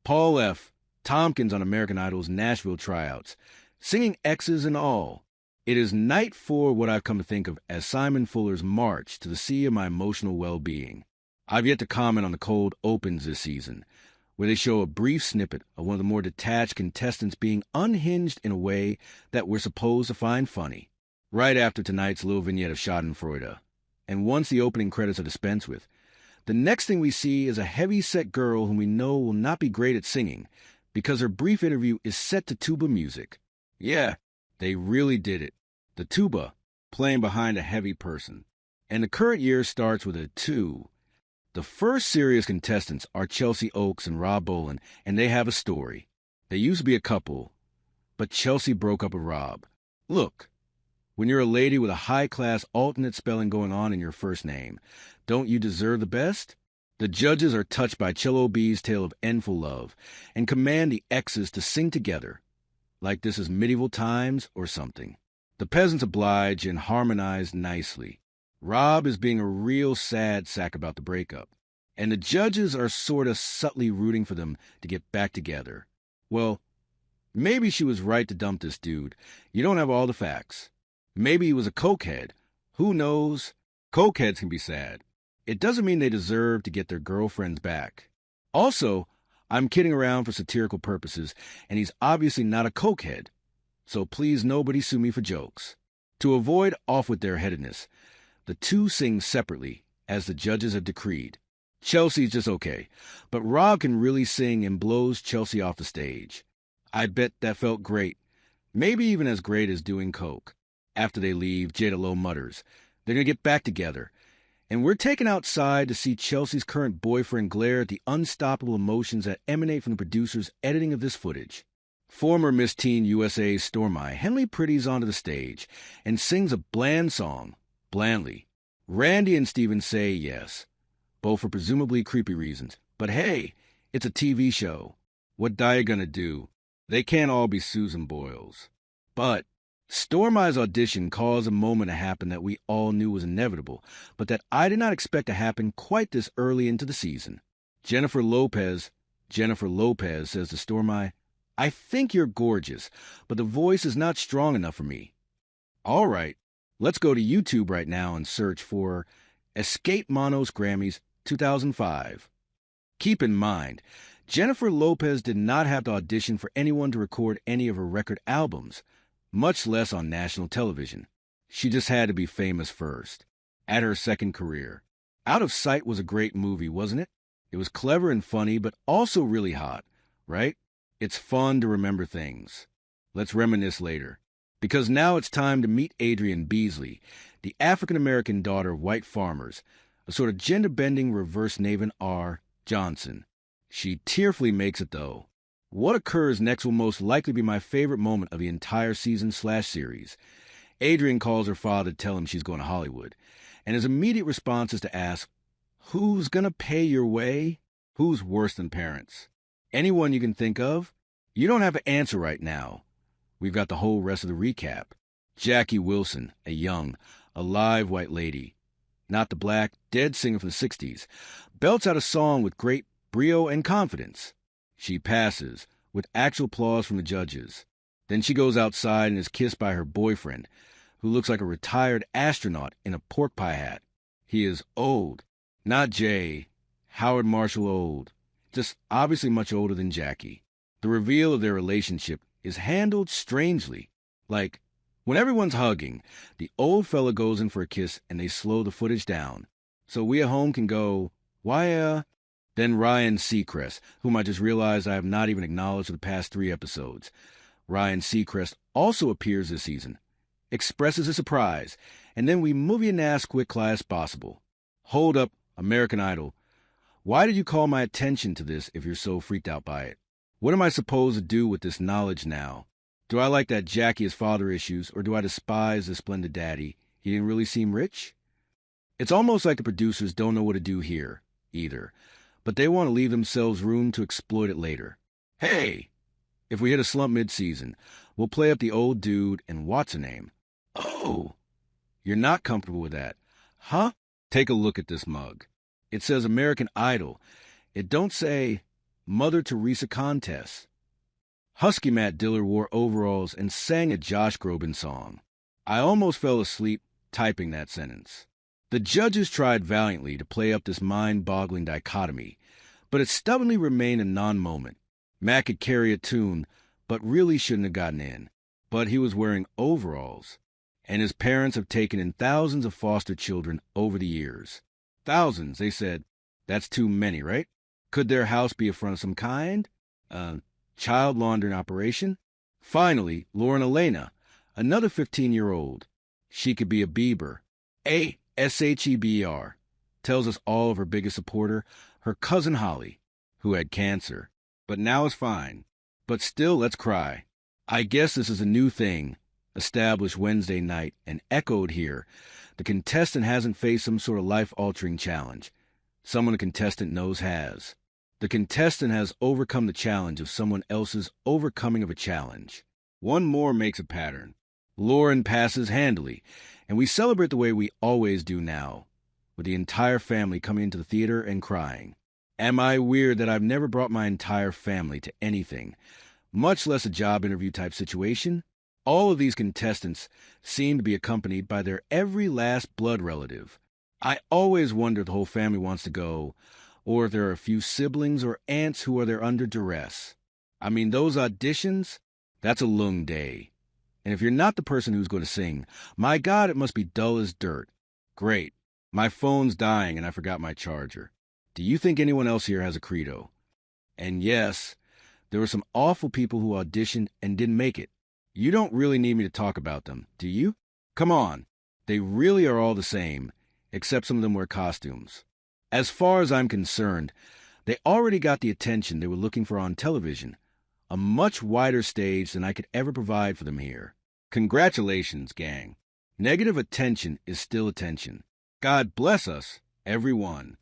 Paul F. Tompkins on American Idol's Nashville Tryouts, singing Exes and all. It is night for what I've come to think of as Simon Fuller's march to the sea of my emotional well-being. I've yet to comment on the cold opens this season, where they show a brief snippet of one of the more detached contestants being unhinged in a way that we're supposed to find funny, right after tonight's little vignette of Schadenfreude. And once the opening credits are dispensed with, the next thing we see is a heavy-set girl whom we know will not be great at singing, because her brief interview is set to tuba music. Yeah, they really did it. The tuba playing behind a heavy person. And the current year starts with a 2. The first serious contestants are Chelsea Oakes and Rob Boland, and they have a story. They used to be a couple, but Chelsea broke up with Rob. Look, when you're a lady with a high-class alternate spelling going on in your first name, don't you deserve the best? The judges are touched by Cello B's tale of endful love and command the Exes to sing together, like this is medieval times or something. The peasants oblige and harmonize nicely. Rob is being a real sad sack about the breakup, and the judges are sort of subtly rooting for them to get back together. Well, maybe she was right to dump this dude. You don't have all the facts. Maybe he was a cokehead. Who knows? Cokeheads can be sad. It doesn't mean they deserve to get their girlfriends back. Also, I'm kidding around for satirical purposes, and he's obviously not a cokehead. So please nobody sue me for jokes. To avoid off-with-their-headedness, the two sing separately, as the judges have decreed. Chelsea's just okay, but Rob can really sing and blows Chelsea off the stage. I bet that felt great. Maybe even as great as doing coke. After they leave, Jada Lowe mutters, they're going to get back together. And we're taken outside to see Chelsea's current boyfriend glare at the unstoppable emotions that emanate from the producer's editing of this footage. Former Miss Teen USA Stormy Henley pretties onto the stage and sings a bland song, blandly. Randy and Steven say yes, both for presumably creepy reasons. But hey, it's a TV show. What you gonna do? They can't all be Susan Boyles. But Stormy's audition caused a moment to happen that we all knew was inevitable, but that I did not expect to happen quite this early into the season. Jennifer Lopez says to Stormy, I think you're gorgeous, but the voice is not strong enough for me. All right, let's go to YouTube right now and search for Escape Monos Grammys 2005. Keep in mind, Jennifer Lopez did not have to audition for anyone to record any of her record albums, much less on national television. She just had to be famous first, at her second career. Out of Sight was a great movie, wasn't it? It was clever and funny, but also really hot, right? It's fun to remember things. Let's reminisce later. Because now it's time to meet Adrienne Beasley, the African-American daughter of white farmers, a sort of gender-bending reverse Navin R. Johnson. She tearfully makes it, though. What occurs next will most likely be my favorite moment of the entire season/series. Adrienne calls her father to tell him she's going to Hollywood, and his immediate response is to ask, who's gonna pay your way? Who's worse than parents? Anyone you can think of? You don't have an answer right now. We've got the whole rest of the recap. Jackie Wilson, a young, alive white lady, not the black, dead singer from the 60s, belts out a song with great brio and confidence. She passes, with actual applause from the judges. Then she goes outside and is kissed by her boyfriend, who looks like a retired astronaut in a pork pie hat. He is old. Not Jay. Howard Marshall old. Just obviously much older than Jackie. The reveal of their relationship is handled strangely. Like, when everyone's hugging, the old fella goes in for a kiss and they slow the footage down. So we at home can go, why, Then Ryan Seacrest, whom I just realized I have not even acknowledged for the past 3 episodes. Ryan Seacrest also appears this season, expresses a surprise, and then we movie and ask quick class possible. Hold up, American Idol. Why did you call my attention to this if you're so freaked out by it? What am I supposed to do with this knowledge now? Do I like that Jackie has father issues, or do I despise the splendid daddy? He didn't really seem rich? It's almost like the producers don't know what to do here, either, but they want to leave themselves room to exploit it later. Hey, if we hit a slump mid-season, we'll play up the old dude and what's her name. Oh, you're not comfortable with that, huh? Take a look at this mug. It says American Idol. It don't say Mother Teresa contests. Husky Matt Diller wore overalls and sang a Josh Groban song. I almost fell asleep typing that sentence. The judges tried valiantly to play up this mind-boggling dichotomy, but it stubbornly remained a non-moment. Matt could carry a tune, but really shouldn't have gotten in. But he was wearing overalls, and his parents have taken in thousands of foster children over the years. Thousands, they said. That's too many, right? Could their house be a front of some kind? Child laundering operation? Finally, Lauren Elena, another 15-year-old. She could be a Bieber. A-S-H-E-B-R. Tells us all of her biggest supporter, her cousin Holly, who had cancer. But now is fine. But still, let's cry. I guess this is a new thing, established Wednesday night and echoed here. The contestant hasn't faced some sort of life-altering challenge. Someone a contestant knows has. The contestant has overcome the challenge of someone else's overcoming of a challenge. One more makes a pattern. Lauren passes handily, and we celebrate the way we always do now, with the entire family coming into the theater and crying. Am I weird that I've never brought my entire family to anything, much less a job interview type situation? All of these contestants seem to be accompanied by their every last blood relative. I always wonder if the whole family wants to go, or if there are a few siblings or aunts who are there under duress. I mean, those auditions, that's a long day. And if you're not the person who's going to sing, my God, it must be dull as dirt. Great. My phone's dying and I forgot my charger. Do you think anyone else here has a credo? And yes, there were some awful people who auditioned and didn't make it. You don't really need me to talk about them, do you? Come on. They really are all the same, except some of them wear costumes. As far as I'm concerned, they already got the attention they were looking for on television, a much wider stage than I could ever provide for them here. Congratulations, gang. Negative attention is still attention. God bless us, everyone.